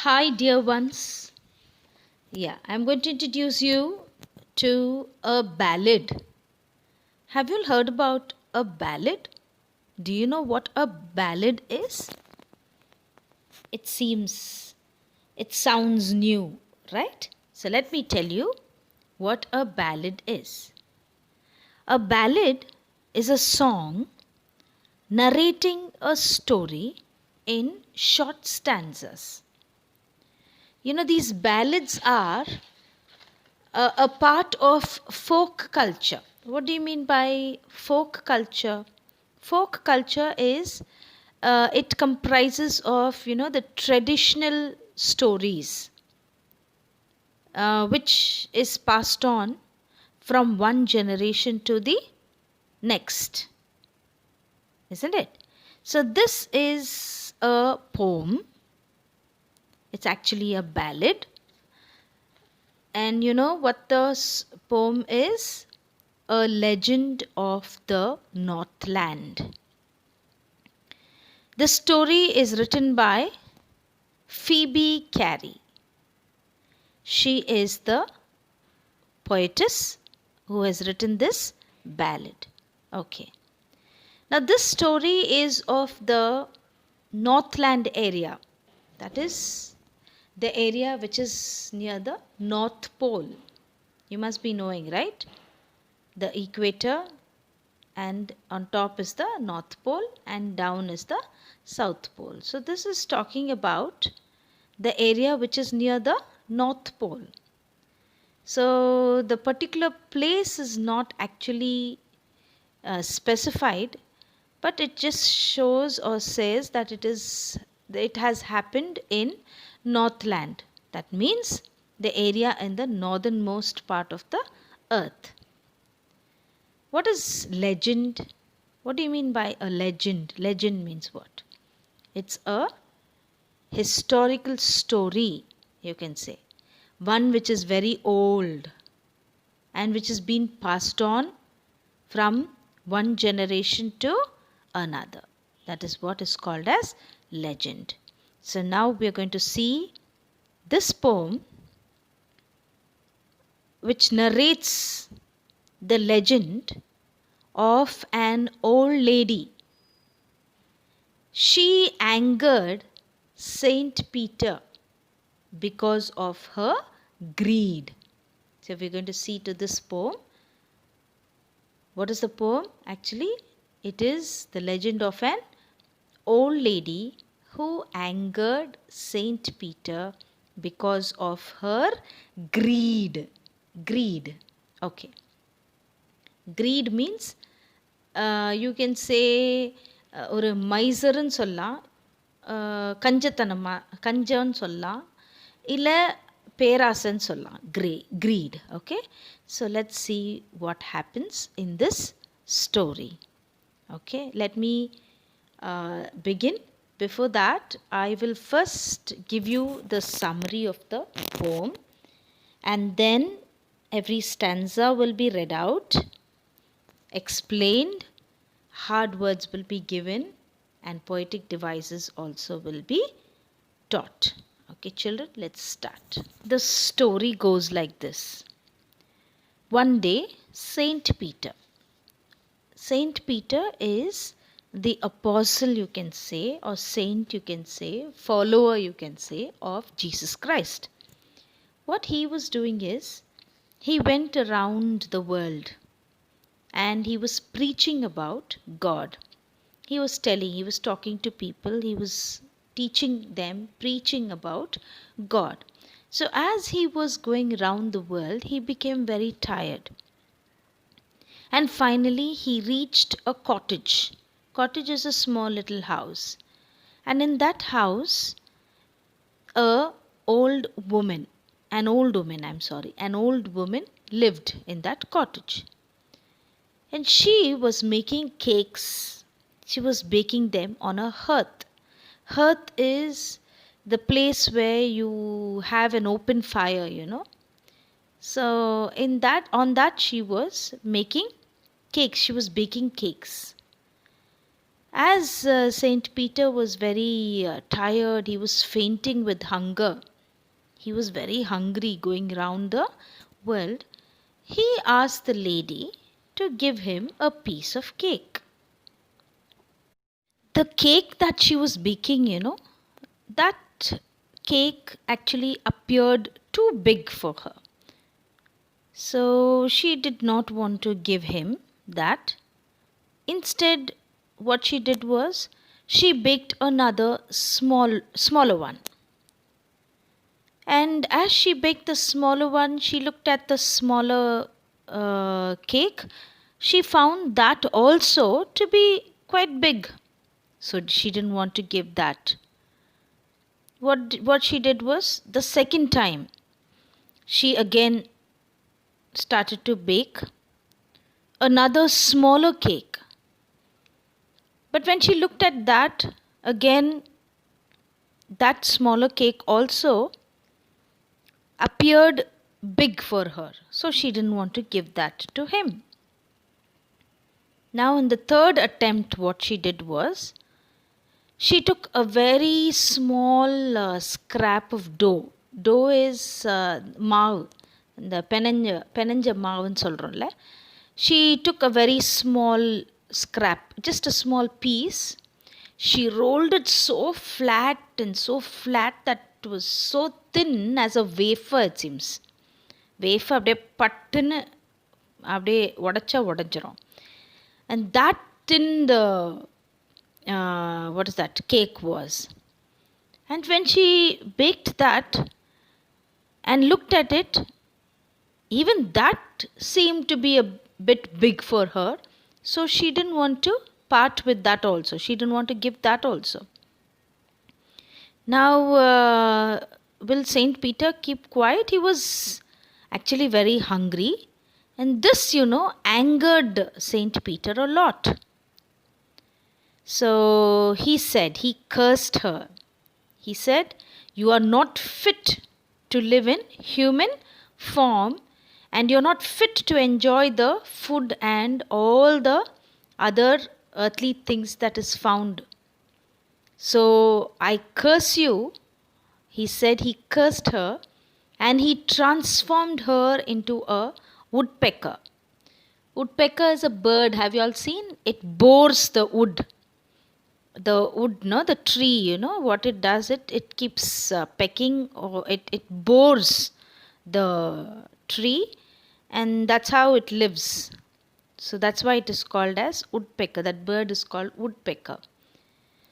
Hi, dear ones. I'm going to introduce you to a ballad. Have you heard about a ballad? Do you know what a ballad is? It seems, it sounds new, right? So let me tell you what a ballad is. A ballad is a song narrating a story in short stanzas. These ballads are a part of folk culture. What do you mean by folk culture? Folk culture is it comprises of the traditional stories which is passed on from one generation to the next, isn't it? So this is a poem. It's actually a ballad. And you know what the poem is? A Legend of the Northland. The story is written by Phoebe Cary. She is the poetess who has written this ballad. Okay. Now, this story is of the Northland area. That is the area which is near the North Pole. You must be knowing, right? The equator, and on top is the North Pole and down is the South Pole. So this is talking about the area which is near the North Pole. So the particular place is not actually specified, but it just shows or says that it has happened in Northland. That means the area in the northernmost part of the earth. What is legend? What do you mean by a legend? Legend means what? It's a historical story, you can say. One which is very old and which has been passed on from one generation to another. That is what is called as legend. So now we are going to see this poem which narrates the legend of an old lady. She angered Saint Peter because of her greed. So we're going to see to this poem. What is the poem? Actually, it is the legend of an old lady who angered Saint Peter because of her greed. Greed. Okay. Greed means you can say ஒரு மைசர்ன்னு சொல்லலாம், கஞ்சன்னு சொல்லலாம், இல்லை பேராசைன்னு சொல்லலாம். Greed. Okay. So let's see what happens in this story. Okay. Let me begin. Before that, I will first give you the summary of the poem, and then every stanza will be read out, explained, hard words will be given, and poetic devices also will be taught. Okay, children, let's start. The story goes like this. One day, Saint Peter. Saint Peter is the apostle, you can say, or saint, you can say, follower, you can say, of Jesus Christ. What he was doing is, he went around the world and he was preaching about God. He was talking to people, he was teaching them, preaching about God. So as he was going around the world, he became very tired. And finally, he reached a cottage. Cottage is a small little house. And in that house, an old woman lived in that cottage. And she was making cakes. She was baking them on a hearth. Hearth is the place where you have an open fire, So on that she was making cakes. She was baking cakes. As Saint Peter was very tired, he was fainting with hunger. He was very hungry going round the world. He asked the lady to give him a piece of cake. The cake that she was baking, that cake actually appeared too big for her. So she did not want to give him that. Instead, what she did was she baked another smaller one. And as she baked the smaller one, she looked at the smaller cake. She found that also to be quite big. So she didn't want to give that. What she did was the second time she again started to bake another smaller cake. But when she looked at that again, that smaller cake also appeared big for her. So she didn't want to give that to him. Now, in the third attempt, what she did was she took a very small scrap of dough. Dough is maav, the penanja maavuன்னு சொல்றோம்ல. She took a very small scrap, just a small piece. She rolled it so flat that it was so thin as a wafer, it seems. Wafer அப்படியே பட்டுன்னு அப்படியே உடைஞ்சிரும். And that thin the cake was. And when she baked that and looked at it, even that seemed to be a bit big for her. So she didn't want to part with that also. She didn't want to give that also. Now, will Saint Peter keep quiet? He was actually very hungry. And this, angered Saint Peter a lot. So he cursed her. He said, "You are not fit to live in human form, and you're not fit to enjoy the food and all the other earthly things that is found. So I curse you." He said he cursed her, and he transformed her into a woodpecker. Woodpecker is a bird. Have you all seen? It bores the wood. The wood, the tree, what it does, it keeps pecking, or it bores the tree, and that's how it lives. So that's why it is called as woodpecker. That bird is called woodpecker.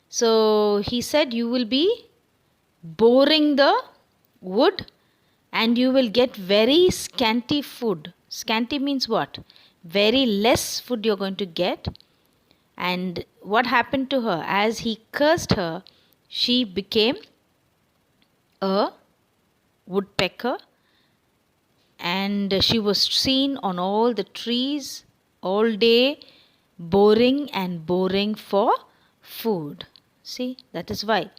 So he said, you will be boring the wood and you will get very scanty food. Scanty means what? Very less food you're going to get. And what happened to her? As he cursed her, she became a woodpecker, and she was seen on all the trees all day, boring and boring for food. See, that is why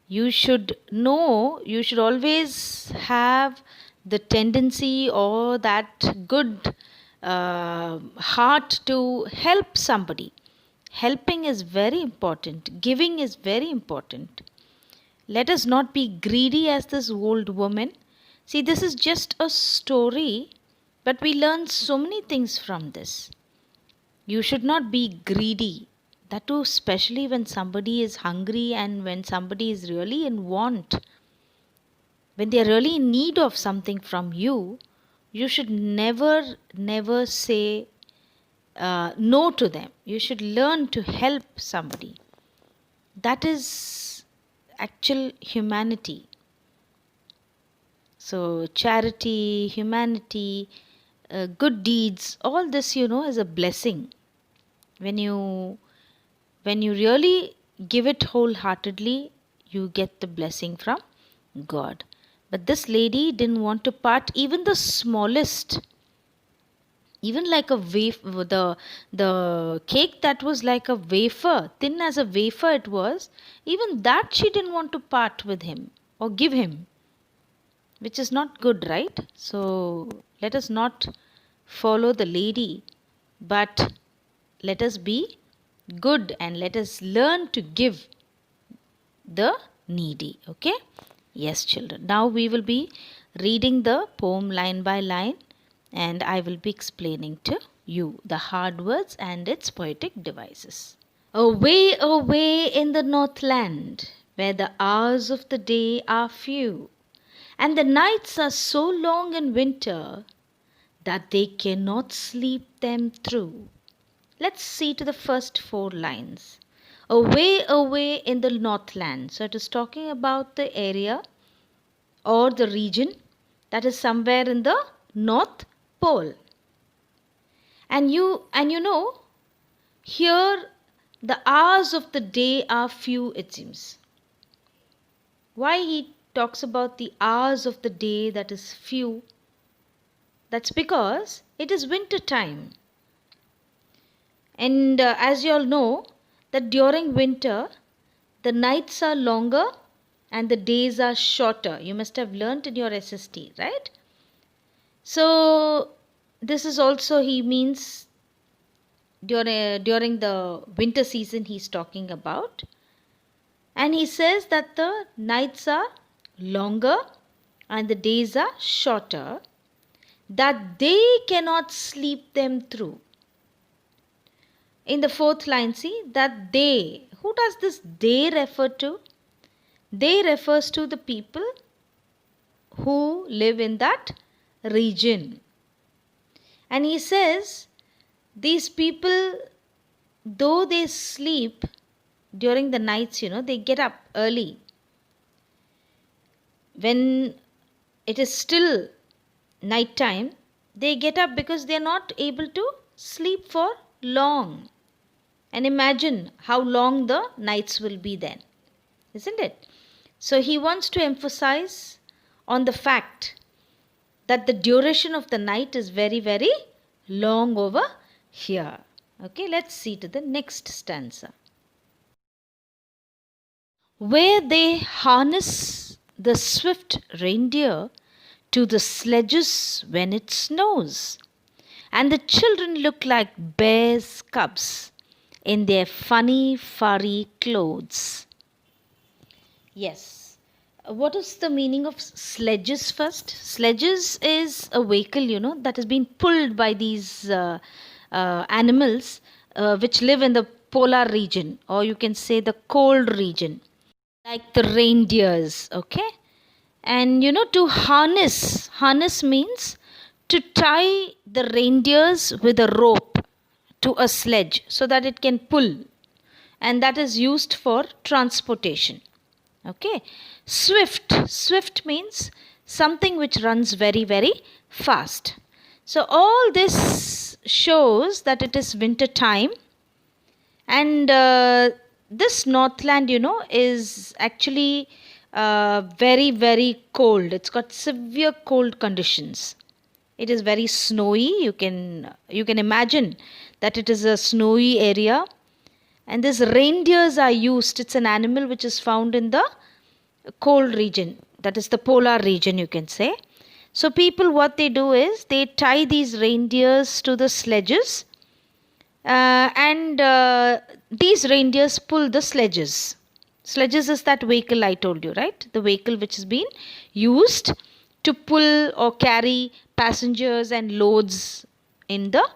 you should know, you should always have the tendency or that good heart to help somebody. Helping is very important. Giving is very important. Let us not be greedy as this old woman. See, this is just a story, but we learn so many things from this. You should not be greedy. That too, especially when somebody is hungry and when somebody is really in want. When they are really in need of something from you, you should never say no to them. You should learn to help somebody. That is actual humanity. So charity, humanity, good deeds, all this is a blessing. When you really give it wholeheartedly, you get the blessing from God. But this lady didn't want to part even the smallest. Even like a wafer, the cake that was like a wafer, thin as a wafer it was, even that she didn't want to part with him or give him, which is not good, right? So let us not follow the lady, but let us be good and let us learn to give the needy. Okay? Yes, children. Now we will be reading the poem line by line and I will be explaining to you the hard words and its poetic devices. Away, away in the Northland, where the hours of the day are few, and the nights are so long in winter that they cannot sleep them through. Let's see to the first four lines. Away, away in the Northland. So it is talking about the area or the region that is somewhere in the North Pole. And you know, here the hours of the day are few, it seems. Why he talks about the hours of the day that is few? That's because it is winter time. And as you all know, that during winter, the nights are longer and the days are shorter. You must have learnt in your SST, right? So, this is also, he means during the winter season he's talking about. And he says that the nights are longer and the days are shorter, that they cannot sleep them through. In the fourth line, see that they. Who does this they refer to? They refers to the people who live in that region. And he says, these people, though they sleep during the nights, they get up early. When it is still night time, they get up because they are not able to sleep for long. And imagine how long the nights will be then, isn't it? So he wants to emphasize on the fact that the duration of the night is very, very long over here. Okay, let's see to the next stanza. Where they harness the swift reindeer to the sledges when it snows, and the children look like bears' cubs in their funny, furry clothes. Yes. What is the meaning of sledges first? Sledges is a vehicle, that has been pulled by these animals which live in the polar region, or you can say the cold region, like the reindeers, okay? And to harness means to tie the reindeers with a rope to a sledge so that it can pull, and that is used for transportation. Okay, swift means something which runs very, very fast. So all this shows that it is winter time, and this Northland is actually very, very cold. It's got severe cold conditions. It is very snowy. You can imagine that it is a snowy area, and these reindeers are used. It's an animal which is found in the cold region, that is the polar region, you can say. So people, what they do is they tie these reindeers to the sledges, and these reindeers pull the sledges. Sledges is that vehicle I told you, right? The vehicle which has been used to pull or carry passengers and loads in the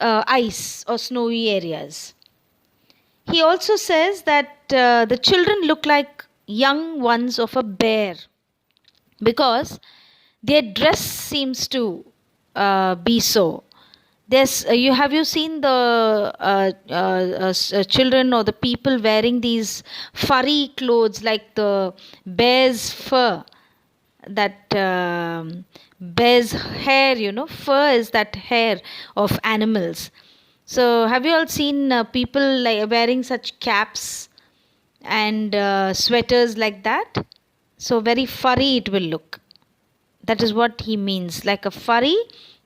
ice or snowy areas. He also says that the children look like young ones of a bear because their dress seems to be so. Have you seen the children or the people wearing these furry clothes like the bear's fur? That bear's hair, fur is that hair of animals. So have you all seen people like wearing such caps and sweaters like that? So very furry it will look. That is what he means, like a furry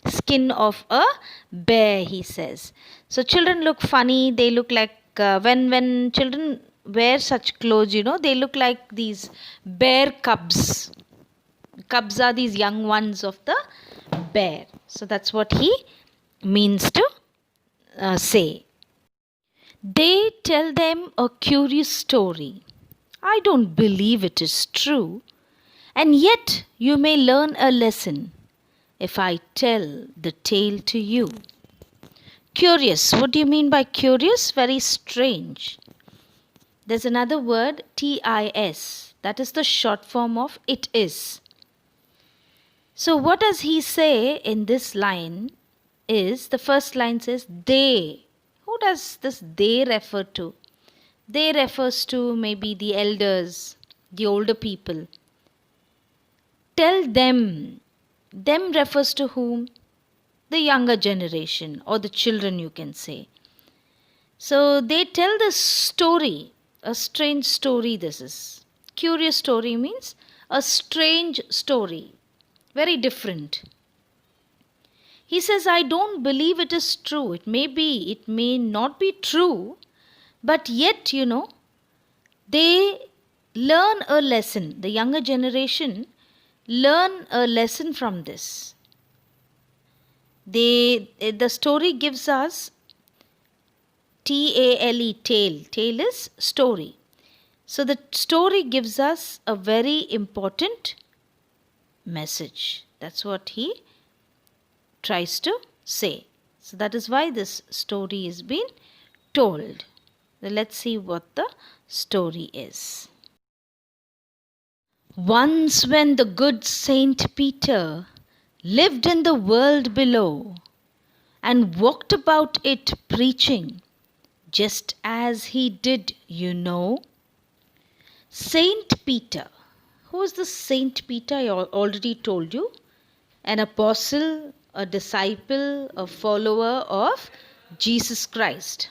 skin of a bear, he says. So children look funny. They look like when children wear such clothes, they look like these bear cubs. Cubs are these young ones of the bear. So that's what he means to say. They tell them a curious story. I don't believe it is true, and yet you may learn a lesson if I tell the tale to you. Curious. What do you mean by curious? Very strange. There's another word, TIS. That is the short form of it is. So, what does he say in this line? Is the first line says they. Who does this they refer to? They refers to maybe the elders, the older people. Tell them. Them refers to whom? The younger generation or the children, you can say. So they tell this story, a strange story. This is curious story means a strange story, very different. He says, I don't believe it is true. It may be, it may not be true, but yet, they learn a lesson. The younger generation learn a lesson from this. The story gives us TALE, tale. Tale is story. So the story gives us a very important message. That's what he tries to say. So that is why this story is being told. Now let's see what the story is. Once when the good Saint Peter lived in the world below and walked about it preaching, just as he did, Saint Peter. Who is the Saint Peter? I already told you. An apostle, a disciple, a follower of Jesus Christ.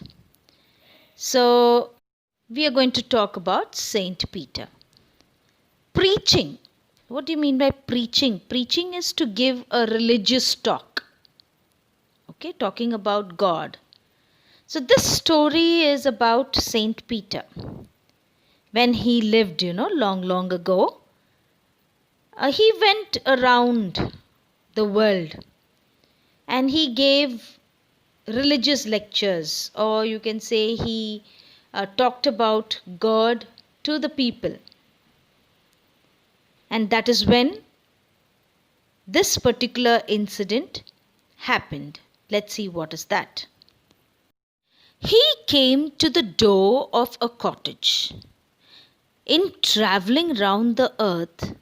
So, we are going to talk about Saint Peter. Preaching. What do you mean by preaching? Preaching is to give a religious talk. Okay, talking about God. So, this story is about Saint Peter. When he lived, long, long ago, he went around the world and he gave religious lectures, or you can say he talked about God to the people. And that is when this particular incident happened. Let's see what is that. He came to the door of a cottage. In traveling round the earth,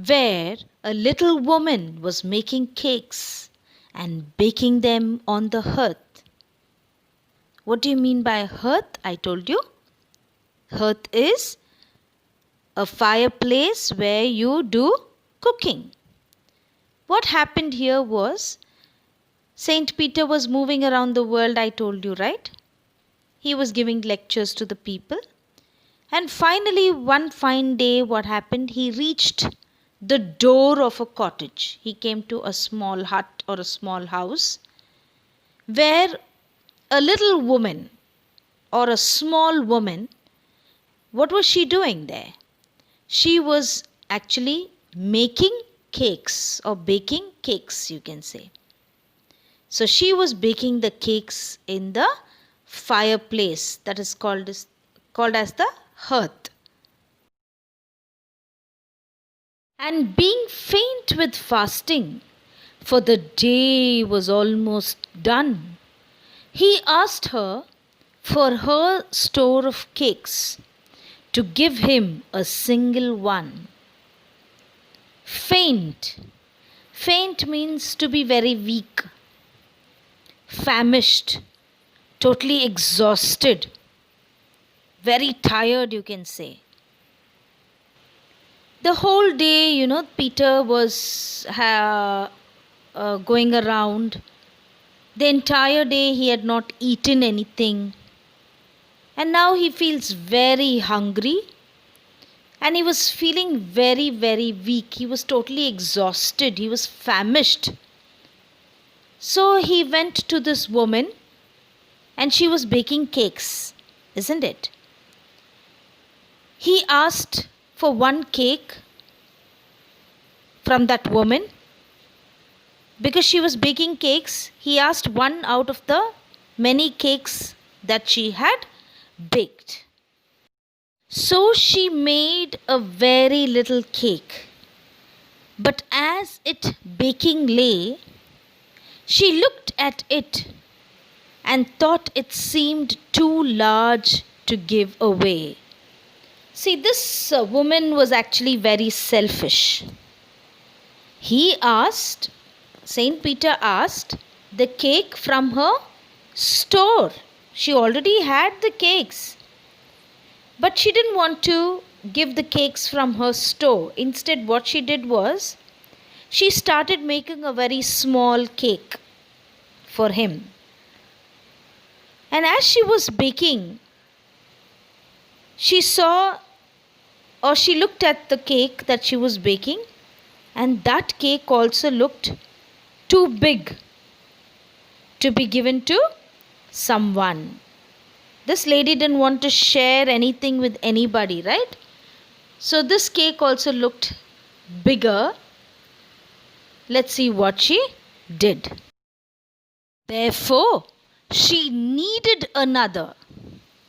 where a little woman was making cakes and baking them on the hearth. What do you mean by hearth? I told you. Hearth is a fireplace where you do cooking. What happened here was Saint Peter was moving around the world, I told you, right? He was giving lectures to the people. And finally, one fine day, what happened? He reached the door of a cottage. He came to a small hut or a small house where a little woman or a small woman, what was she doing there? She was actually making cakes or baking cakes, you can say. So she was baking the cakes in the fireplace that is called as the hearth. And being faint with fasting, for the day was almost done, he asked her for her store of cakes to give him a single one. Faint. Faint means to be very weak, famished, totally exhausted, very tired, you can say. The whole day, Peter was going around. The entire day he had not eaten anything. And now he feels very hungry. And he was feeling very, very weak. He was totally exhausted. He was famished. So he went to this woman and she was baking cakes, isn't it? He asked for one cake from that woman. Because she was baking cakes, he asked one out of the many cakes that she had baked. So she made a very little cake. But as it baking lay, she looked at it and thought it seemed too large to give away. See, this woman was actually very selfish. Saint Peter asked the cake from her store. She already had the cakes. But she didn't want to give the cakes from her store. Instead, what she did was, she started making a very small cake for him. And as she was baking, she looked at the cake that she was baking, and that cake also looked too big to be given to someone. This lady didn't want to share anything with anybody, right? So this cake also looked bigger. Let's see what she did. Therefore, she needed another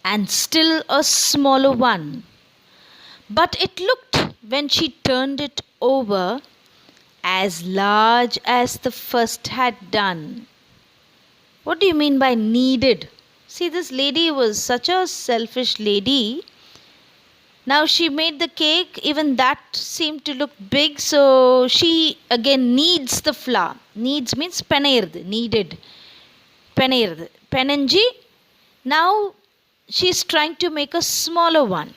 and still a smaller one. But it looked, when she turned it over, as large as the first had done. What do you mean by needed? See, this lady was such a selfish lady. Now she made the cake, even that seemed to look big, so she again needs the flour. Needs means penayirdu, needed. Penayirdu. Penanji. Now she's trying to make a smaller one.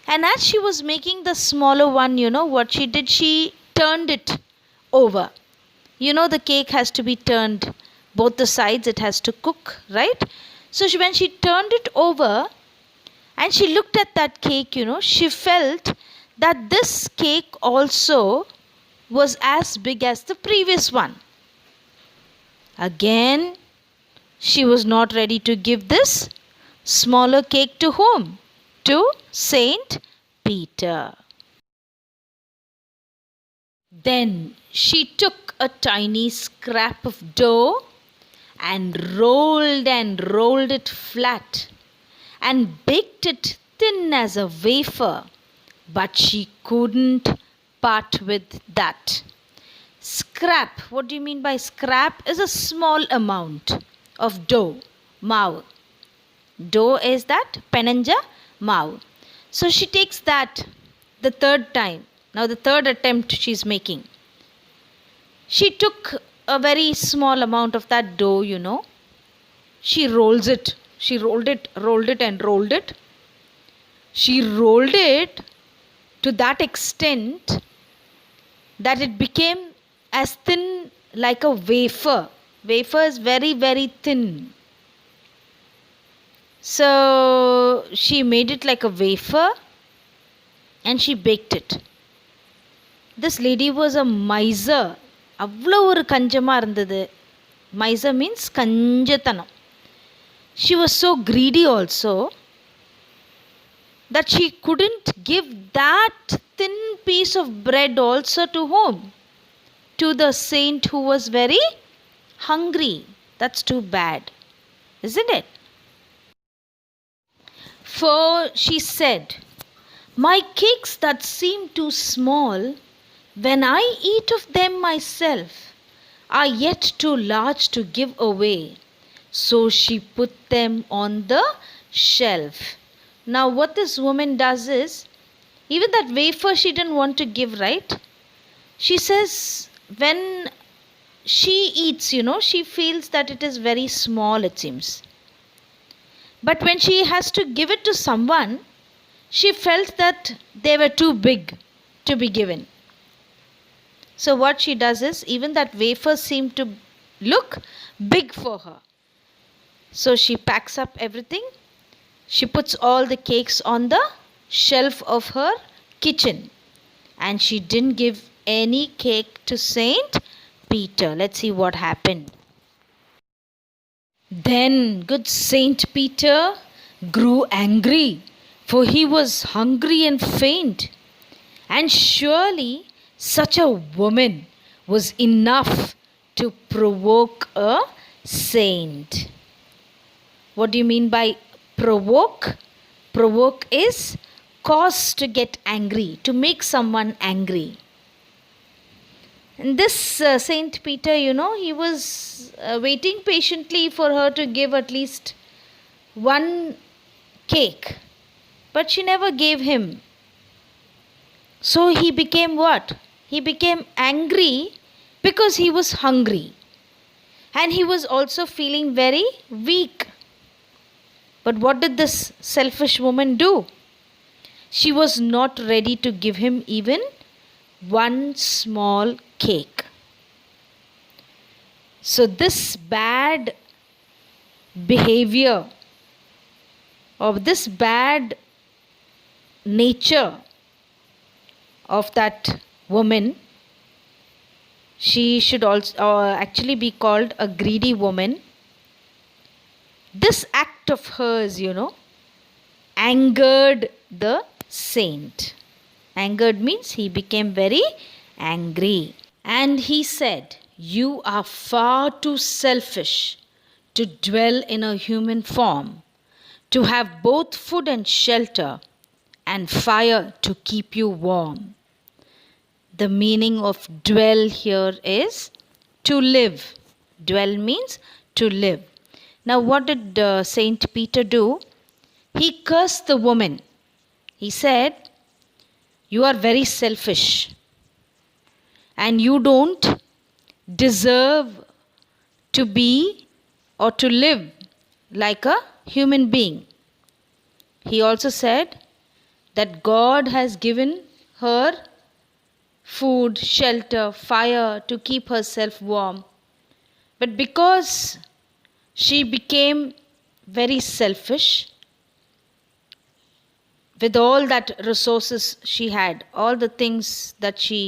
And as she was making the smaller one, what she did? She turned it over. The cake has to be turned both the sides, it has to cook, right? So when she turned it over and she looked at that cake, she felt that this cake also was as big as the previous one. Again, she was not ready to give this smaller cake to whom? To Saint Peter. Then she took a tiny scrap of dough and rolled it flat and baked it thin as a wafer, but she couldn't part with that. Scrap, what do you mean by scrap? Is a small amount of dough, maavu. Dough is that, penanja, maavu. So she takes that the third time. Now the third attempt she's making. She took a very small amount of that dough, She rolls it. She rolled it and rolled it. She rolled it to that extent that it became as thin like a wafer. Wafer is very, very thin. So she made it like a wafer and she baked it. This lady was a miser. அவ்வளோ ஒரு கஞ்சமாக இருந்தது. Miser means கஞ்சத்தனம். She was so greedy also that she couldn't give that thin piece of bread also to whom? To the saint who was very hungry. That's too bad, isn't it? For she said, "My cakes that seem too small, when I eat of them myself, are yet too large to give away." So she put them on the shelf. Now what this woman does is, even that wafer she didn't want to give, right? She says when she eats, she feels that it is very small, it seems. But when she has to give it to someone, she felt that they were too big to be given. So what she does is, even that wafer seemed to look big for her. So she packs up everything. She puts all the cakes on the shelf of her kitchen. And she didn't give any cake to Saint Peter. Let's see what happened. Then good Saint Peter grew angry, for he was hungry and faint. And surely such a woman was enough to provoke a saint. What do you mean by provoke? Provoke is cause to get angry, to make someone angry. And this Saint Peter, he was waiting patiently for her to give at least one cake, but she never gave him. So he became what? He became angry because he was hungry. And he was also feeling very weak. But what did this selfish woman do? She was not ready to give him even one small cake. So this bad behavior, of this bad nature of that woman, she should also actually be called a greedy woman. This act of hers, angered the saint. Angered means he became very angry. And he said, "You are far too selfish to dwell in a human form, to have both food and shelter, and fire to keep you warm." The meaning of dwell here is to live. Dwell means to live. Now, what did Saint Peter do? He cursed the woman. He said, "You are very selfish and you don't deserve to be or to live like a human being." He also said that God has given her food, shelter, fire to keep herself warm. But because she became very selfish, with all that resources she had, all the things that she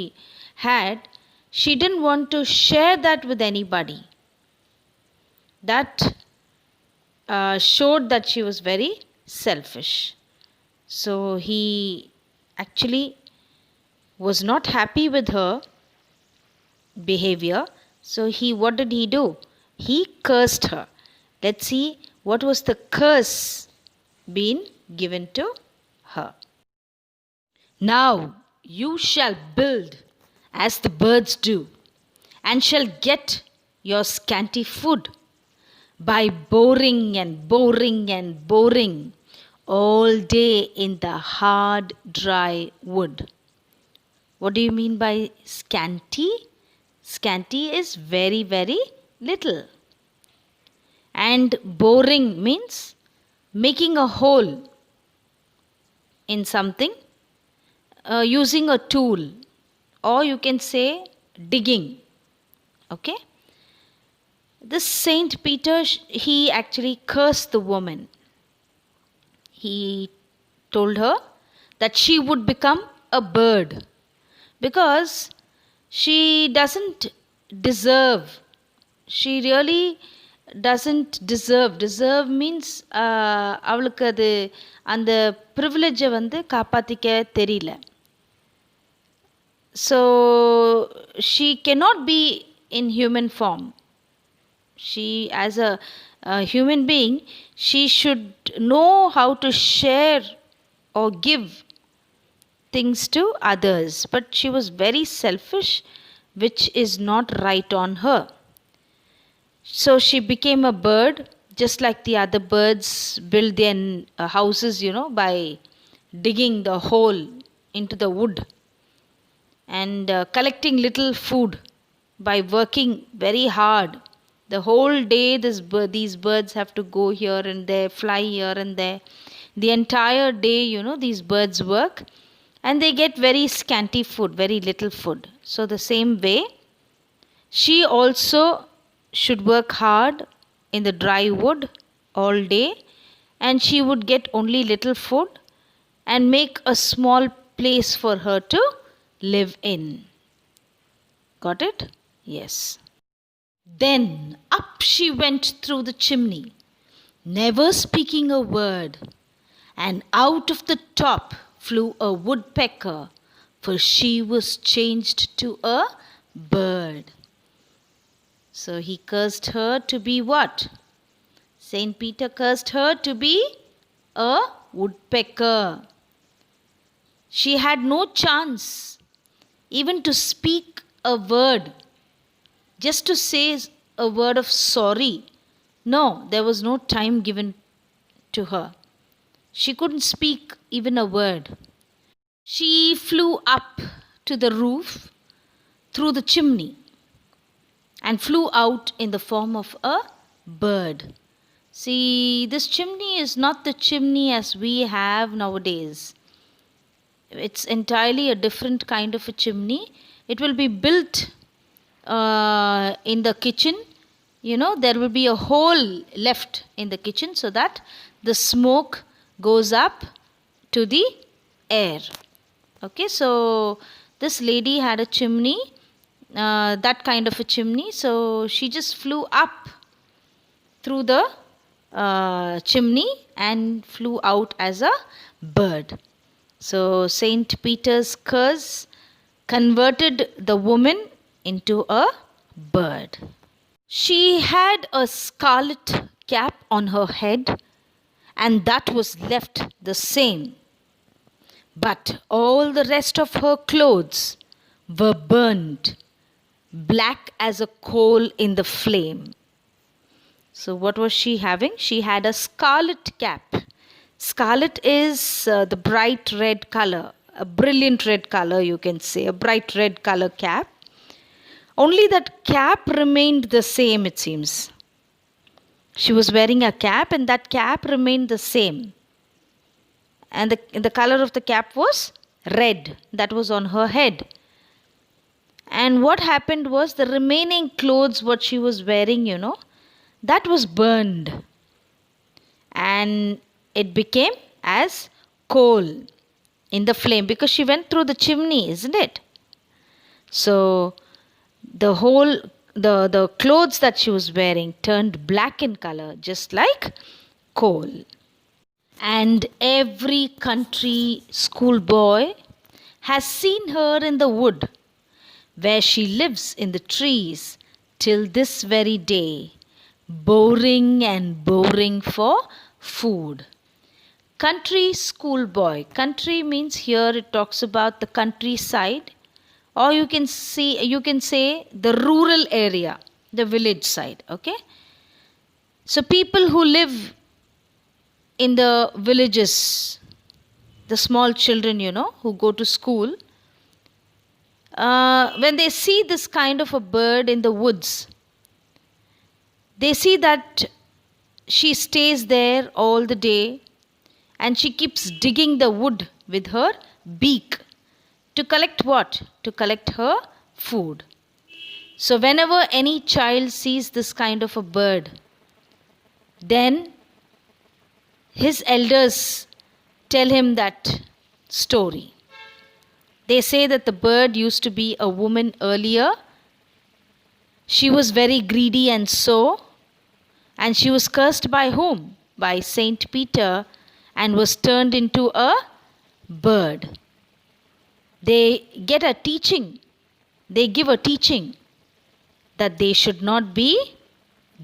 had, she didn't want to share that with anybody. That showed that she was very selfish. So he actually was not happy with her behavior. So what did he do? He cursed her. Let's see what was the curse being given to her. "Now you shall build as the birds do, and shall get your scanty food by boring and boring and boring all day in the hard, dry wood." What do you mean by scanty? Scanty is very, very little. And boring means making a hole in something using a tool, or you can say digging. Okay? This Saint Peter, he actually cursed the woman. He told her that she would become a bird because she doesn't deserve. She really doesn't deserve. Deserve means அவளுக்கு அது அந்த ப்ரிவிலேஜை வந்து காப்பாற்றிக்க தெரியல. So she cannot be in human form. She, as a human being, she should know how to share or give things to others. But she was very selfish, which is not right on her. So she became a bird, just like the other birds build their houses, by digging the hole into the wood and collecting little food by working very hard. The whole day these birds have to go here and there, fly here and there. The entire day, these birds work and they get very scanty food, very little food. So the same way, she also should work hard in the dry wood all day, and she would get only little food and make a small place for her to live in. Got it? Yes. Then up she went through the chimney, never speaking a word, and out of the top flew a woodpecker, for she was changed to a bird. So he cursed her to be what? Saint Peter cursed her to be a woodpecker. She had no chance even to speak a word, just to say a word of sorry. No, there was no time given to her. She couldn't speak even a word. She flew up to the roof through the chimney and flew out in the form of a bird. See, this chimney is not the chimney as we have nowadays. It's entirely a different kind of a chimney. It will be built in the kitchen. You know, there will be a hole left in the kitchen so that the smoke goes up to the air. Okay, so this lady had a chimney, that kind of a chimney. So she just flew up through the chimney and flew out as a bird. So Saint Peter's curse converted the woman into a bird. She had a scarlet cap on her head, and that was left the same. But all the rest of her clothes were burned, black as a coal in the flame. So what was she having? She had a scarlet cap. Scarlet is the bright red color, a brilliant red color, you can say, a bright red color cap. Only that cap remained the same, it seems. She was wearing a cap and that cap remained the same. And the color of the cap was red. That was on her head. And what happened was the remaining clothes, what she was wearing, that was burned. And it became as coal in the flame because she went through the chimney, isn't it? So the clothes that she was wearing turned black in color, just like coal. And every country schoolboy has seen her in the wood, where she lives in the trees till this very day, boring and boring for food. Country schoolboy. Country means here it talks about the countryside, or you can say the rural area, the village side. Okay. So people who live in the villages, the small children, who go to school, when they see this kind of a bird in the woods, they see that she stays there all the day and she keeps digging the wood with her beak to collect what? To collect her food. So whenever any child sees this kind of a bird, then his elders tell him that story. They say that the bird used to be a woman earlier. She was very greedy and and she was cursed by whom? By Saint Peter, and was turned into a bird. They get a teaching. They give a teaching that they should not be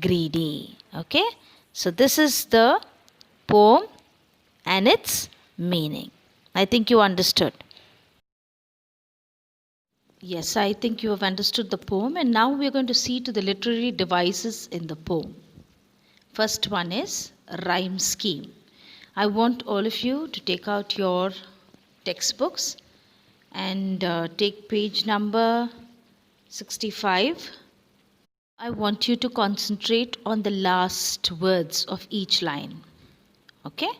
greedy. Okay? So this is the poem and its meaning. I think you understood. Yes, I think you have understood the poem, and now we are going to see to the literary devices in the poem. First one is rhyme scheme. I want all of you to take out your textbooks and take page number 65. I want you to concentrate on the last words of each line. Okay?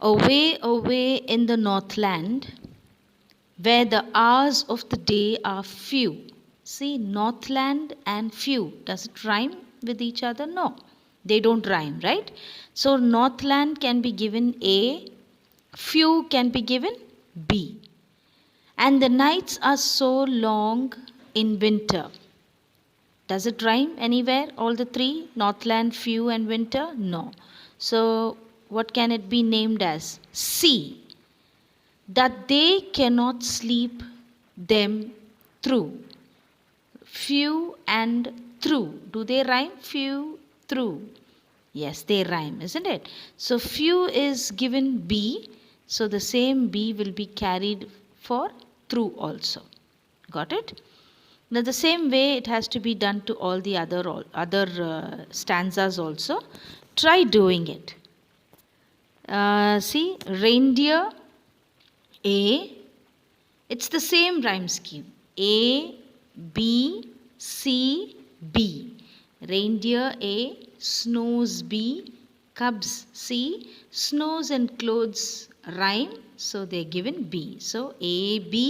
Away, away in the Northland, where the hours of the day are few. See, Northland and few. Does it rhyme with each other? No, they don't rhyme, right? So Northland can be given A, few can be given B. And the nights are so long in winter. Does it rhyme anywhere? All the three? Northland, few and winter? No. So what can it be named as? C. That they cannot sleep them through. Few and through. Do they rhyme? Few, through. Yes, they rhyme, isn't it? So few is given B, so the same B will be carried for through also. Got it? Now the same way it has to be done to all the other stanzas also. Try doing it. See, reindeer, A. It's the same rhyme scheme. A, B, C, B. Reindeer A, snows B, cubs C, snows and clothes rhyme, so they're given B. So A, B,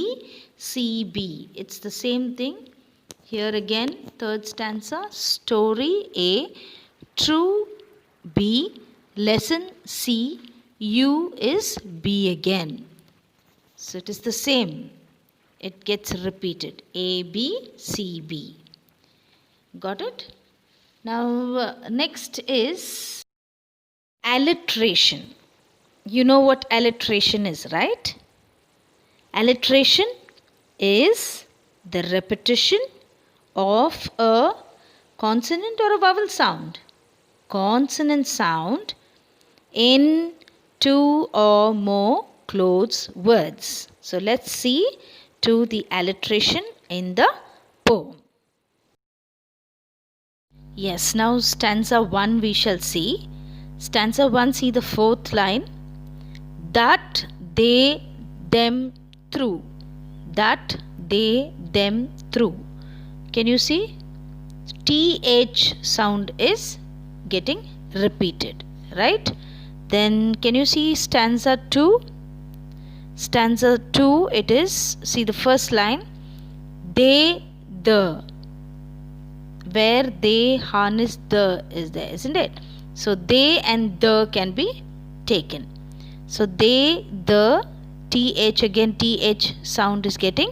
C, B. It's the same thing. Here again, third stanza, story A, true B, lesson C, U is B again. So it is the same. It gets repeated. A, B, C, B. Got it? Now, next is alliteration. You know what alliteration is, right? Alliteration is the repetition of a consonant or a vowel sound. Consonant sound in two or more close words. So let's see to the alliteration in the poem. Yes, now stanza 1 we shall see. Stanza 1, see the fourth line. That, they, them, through. That, they, them, through. Can you see? TH sound is getting repeated, right? Then can you see stanza 2? Stanza 2, it is, see the first line. They, the. Where they harness the is there, isn't it? So they and the can be taken. So they, the, TH again, TH sound is getting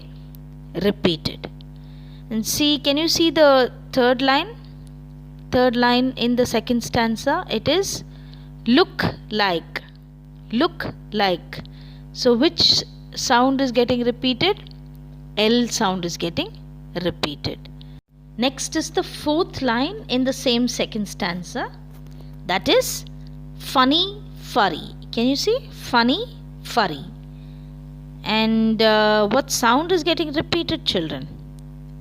repeated. And see, can you see the third line? Third line in the second stanza, it is look like. Look like. So which sound is getting repeated? L sound is getting repeated. Next is the fourth line in the same second stanza. That is funny, furry. Can you see? Funny, furry. And what sound is getting repeated, children?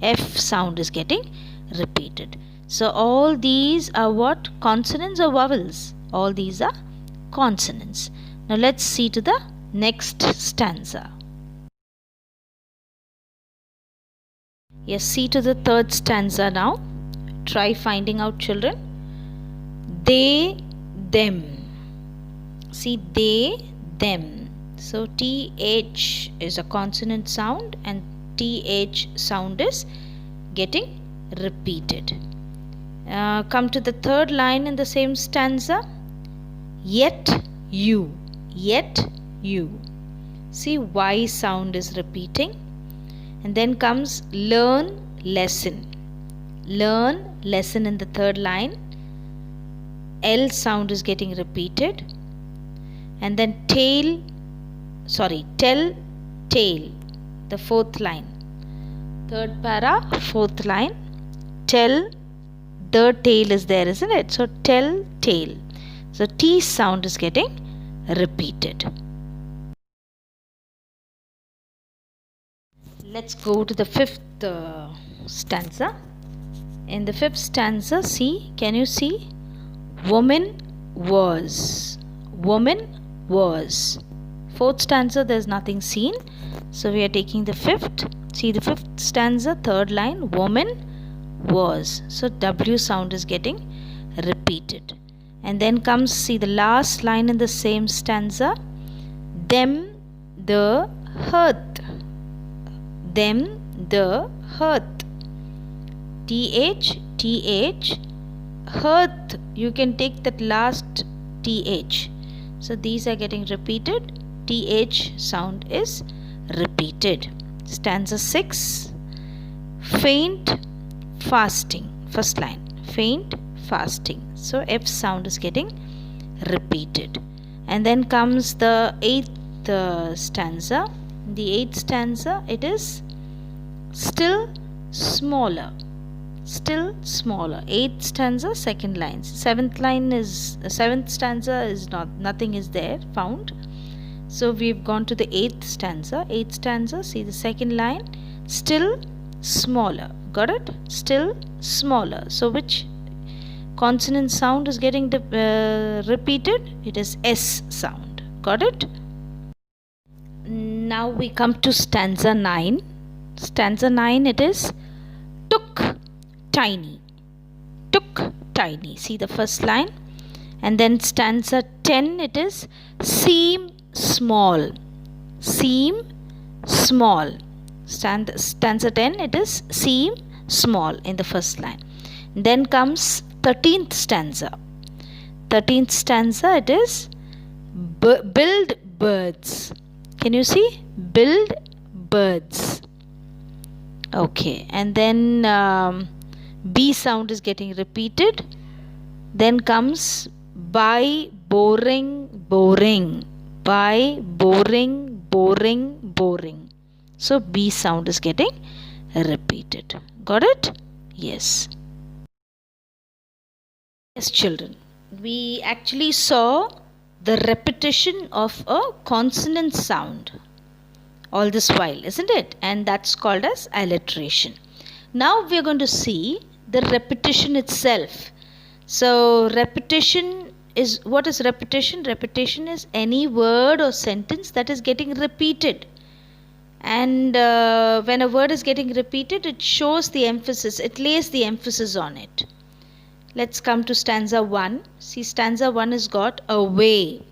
F sound is getting repeated. So all these are what? Consonants or vowels? All these are consonants. Now let's see to the next stanza. Yes, see to the third stanza now. Try finding out, children. They, them. See, they, them. So TH is a consonant sound and TH sound is getting repeated. Come to the third line in the same stanza. Yet you. Yet you. See, Y sound is repeating. And then comes learn, lesson. Learn, lesson in the third line. L sound is getting repeated. And then tell, tale. The fourth line. Third para, fourth line. Tell, the tail is there, isn't it? So tell, tale. So T sound is getting repeated. Let's go to the fifth stanza. In the fifth stanza, see, can you see? Woman was. Woman was. Fourth stanza, there's nothing seen. So we are taking the fifth. See the fifth stanza, third line. Woman was. So W sound is getting repeated. And then comes, see the last line in the same stanza. Them, the hearth. Them, the hearth. TH, hearth. You can take that last TH. So these are getting repeated. TH sound is repeated. Stanza 6. Faint, fasting. First line. Faint, fasting. So F sound is getting repeated. And then comes the eighth stanza. The eighth stanza, it is still smaller. still smaller. Eighth stanza, second line. Seventh stanza is nothing is there found. So we've gone to the eighth stanza. Eighth stanza, see the second line, still smaller. Got it? Still smaller. So which consonant sound is getting repeated? It is S sound. Got it? Now we come to stanza 9. Stanza 9, it is took tiny. Took tiny. See the first line. And then stanza 10, it is seem small. Seem small. Stanza 10, it is seem small in the first line. Then comes 13th stanza. 13th stanza, it is build birds. Can you see? Build birds. Okay. And then B sound is getting repeated. Then comes by boring, boring. By boring, boring, boring. So B sound is getting repeated. Got it? Yes. Yes, children. We actually saw the repetition of a consonant sound all this while, isn't it? And that's called as alliteration. Now we are going to see the repetition itself. So repetition is, what is repetition? Repetition is any word or sentence that is getting repeated. And when a word is getting repeated, it shows the emphasis, it lays the emphasis on it. Let's come to stanza 1. See, stanza 1 has got away,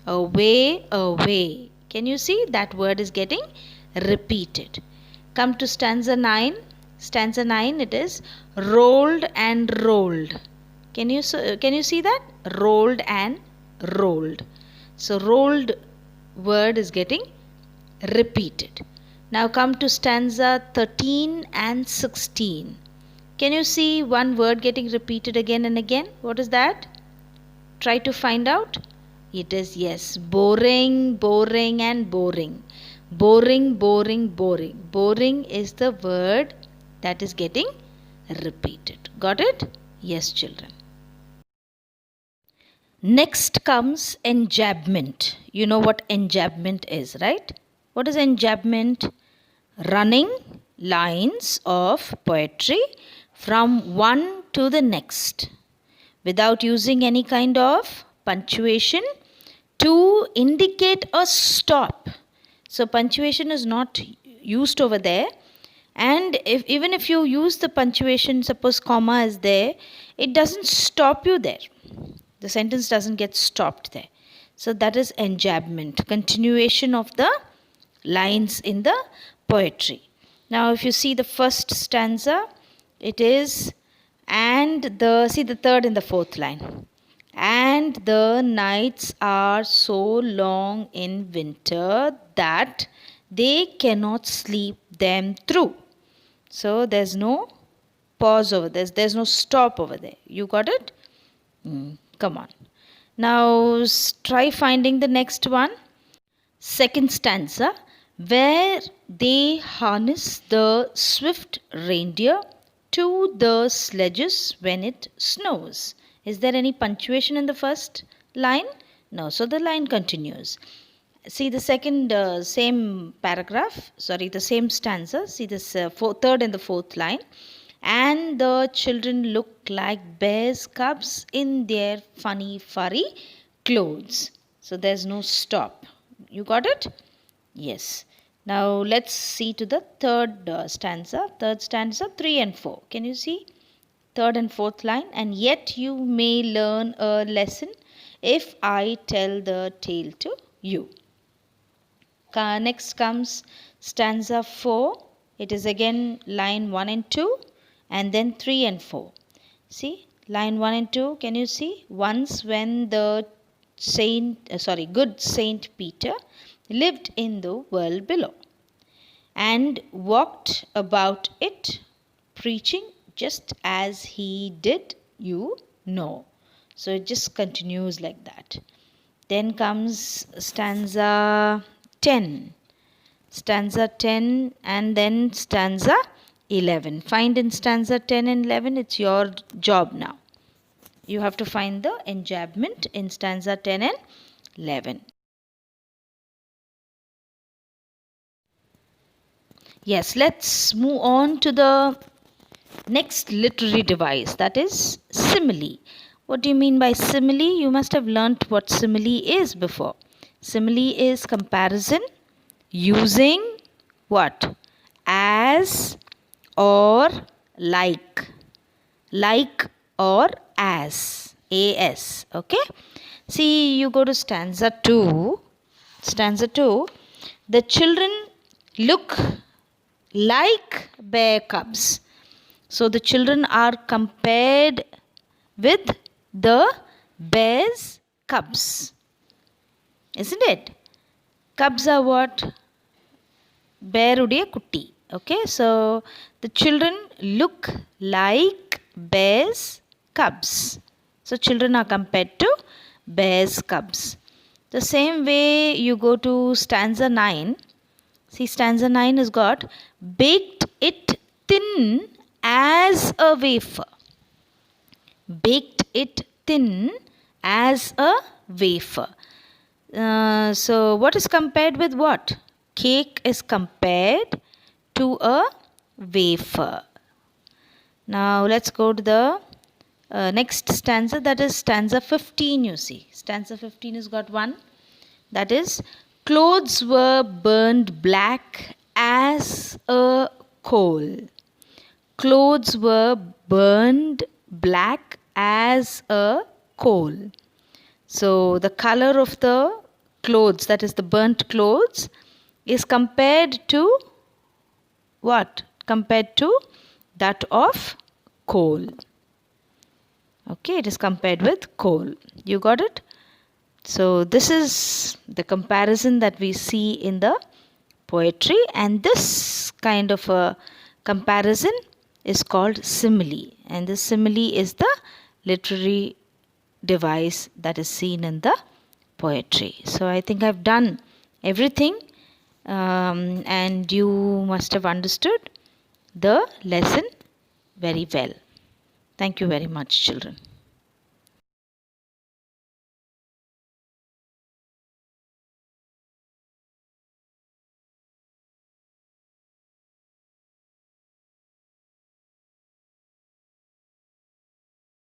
away, away. Can you see? That word is getting repeated. Come to stanza 9. Stanza 9, it is rolled and rolled. Can you see that? Rolled and rolled. So rolled word is getting repeated. Now come to stanza 13 and 16. Can you see one word getting repeated again and again? What is that? Try to find out. It is, yes, boring, boring and boring. Boring, boring, boring. Boring is the word that is getting repeated. Got it? Yes, children. Next comes enjambment. You know what enjambment is, right? What is enjambment? Running lines of poetry from one to the next without using any kind of punctuation to indicate a stop. So punctuation is not used over there, and even if you use the punctuation, suppose comma is there, it doesn't stop you there. The sentence doesn't get stopped there. So that is enjambment, continuation of the lines in the poetry. Now if you see the first stanza, it is see the third and the fourth line. And the nights are so long in winter that they cannot sleep them through. So there's no pause over there. There's no stop over there. You got it? Come on. Now try finding the next one. Second stanza, where they harness the swift reindeer to the sledges when it snows. Is there any punctuation in the first line? No. So the line continues. See the second same paragraph, the same stanza. See this third and the fourth line. And the children look like bears' cubs in their funny furry clothes. So there's no stop. You got it? Yes. Now let's see to the third stanza. Third stanza, 3 and 4. Can you see? Third and fourth line. And yet you may learn a lesson if I tell the tale to you. Next comes stanza 4. It is again line 1 and 2. And then 3 and 4. See? Line 1 and 2. Can you see? Once when the good Saint Peter lived in the world below and walked about it, preaching just as he did, you know. So it just continues like that. Then comes stanza 10. Stanza 10 and then stanza 11. Find in stanza 10 and 11. It's your job now. You have to find the enjambment in stanza 10 and 11. Yes, let's move on to the next literary device, that is simile. What do you mean by simile? You must have learnt what simile is before. Simile is comparison using what? As or like. Like or as. As. Okay. See, you go to stanza 2. Stanza 2. The children look like bear cubs. So the children are compared with the bear's cubs. Isn't it? Cubs are what? Bear udiya kutti. Okay, so the children look like bear's cubs. So children are compared to bear's cubs. The same way you go to stanza 9. See, stanza 9 has got baked it thin as a wafer. Baked it thin as a wafer. So what is compared with what? Cake is compared to a wafer. Now let's go to the next stanza, that is stanza 15. You see, stanza 15 has got one, that is clothes were burned black as a coal. Clothes were burned black as a coal. So the color of the clothes, that is the burnt clothes, is compared to what? Compared to that of coal. Okay, it is compared with coal. You got it? So this is the comparison that we see in the poetry, and this kind of a comparison is called simile, and the simile is the literary device that is seen in the poetry. So I think I've done everything, and you must have understood the lesson very well. Thank you very much, children.